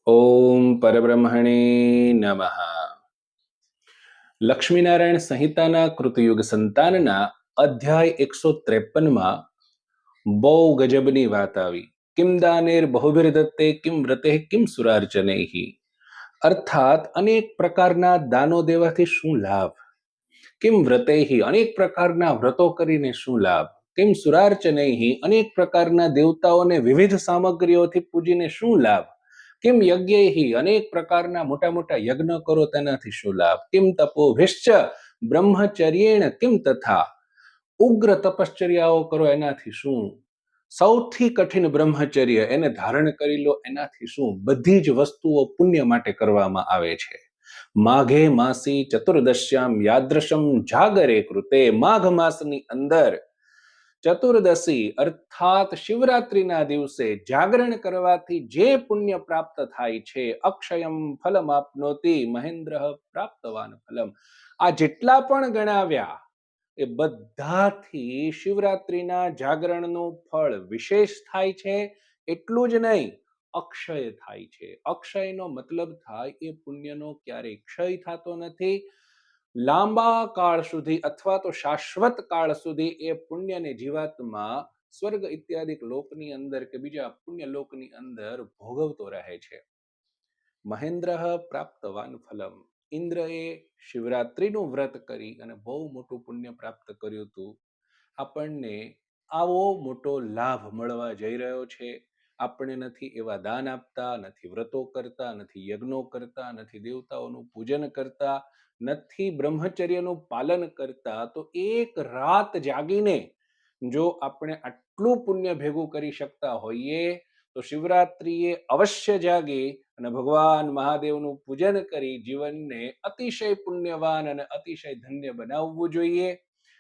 ઓમ પરબ્રહ્મણે નમઃ. લક્ષ્મીનારાયણ સંહિતાના કૃતયુગ સંતાનના અધ્યાય 153માં બહુ ગજબની વાત આવી. કિમ દાનેર બહુભિર્દત્તે કિમ વ્રતે કિમ સુરાર્ચનૈઃ. અર્થાત અનેક પ્રકારના દાનો દેવાથી શું લાભ, કિમ વ્રતૈઃ અનેક પ્રકારના વ્રતો કરીને શું લાભ, કિમ સુરાર્ચનૈઃ અનેક પ્રકારના દેવતાઓને વિવિધ સામગ્રીઓથી પૂજીને શું લાભ, કિમ યજ્ઞૈઃ અનેક પ્રકારના મોટા મોટા યજ્ઞ કરો તેનાથી શું લાભ, કિમ તપોભિશ્ચ બ્રહ્મચર્યેણ કિમ તથા ઉગ્ર તપશ્ચર્યાઓ કરો એનાથી શું, સૌથી કઠિન બ્રહ્મચર્ય એને ધારણ કરી લો એનાથી શું. બધી જ વસ્તુઓ પુણ્ય માટે કરવામાં આવે છે. માઘે માસી ચતુર્દશ્યામ યાદ્રશમ જાગરે કૃતે. માઘ માસની અંદર ચતુર્દશી અર્થાત શિવરાત્રિના દિવસે જાગરણ કરવાથી જે પુણ્ય પ્રાપ્ત થાય છે, અક્ષયમ ફલમ આપનોતિ મહેન્દ્ર પ્રાપ્તવાન ફલમ. આ જેટલા પણ ગણાવ્યા એ બધાથી શિવરાત્રિના જાગરણનું ફળ વિશેષ થાય છે. એટલું જ નહીં, અક્ષય થાય છે. અક્ષયનો મતલબ થાય એ પુણ્યનો ક્યારેય ક્ષય થતો નથી. લાંબા કાળ સુધી અથવા તો શાશ્વત કાળ સુધી એ પુણ્યને જીવાત્મા સ્વર્ગ ઇત્યાદિ લોકની અંદર કે બીજા પુણ્ય લોકની અંદર ભોગવતો રહે છે. મહેન્દ્ર પ્રાપ્તવાન ફલમ. ઇન્દ્રએ શિવરાત્રિનું વ્રત કરી અને બહુ મોટું પુણ્ય પ્રાપ્ત કર્યું હતું. આપણને આવો મોટો લાભ મળવા જઈ રહ્યો છે. આપણે નથી એવા દાન આપતા, નથી વ્રતો કરતા, નથી યજ્ઞો કરતા, નથી દેવતાઓનું પૂજન કરતા, નથી બ્રહ્મચર્યનું પાલન કરતા, તો એક રાત જાગીને જો આપણે આટલું પુણ્ય ભેગું કરી શકતા હોઈએ તો શિવરાત્રિએ અવશ્ય જાગી અને ભગવાન મહાદેવનું પૂજન કરી જીવનને અતિશય પુણ્યવાન અને અતિશય ધન્ય બનાવવું જોઈએ.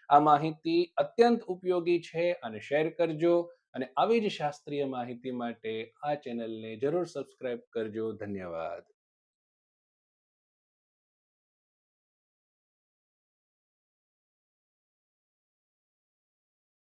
આ માહિતી અત્યંત ઉપયોગી છે અને શેર કરજો. અને આવી જ શાસ્ત્રીય માહિતી માટે આ ચેનલને જરૂર સબસ્ક્રાઇબ કરજો. ધન્યવાદ.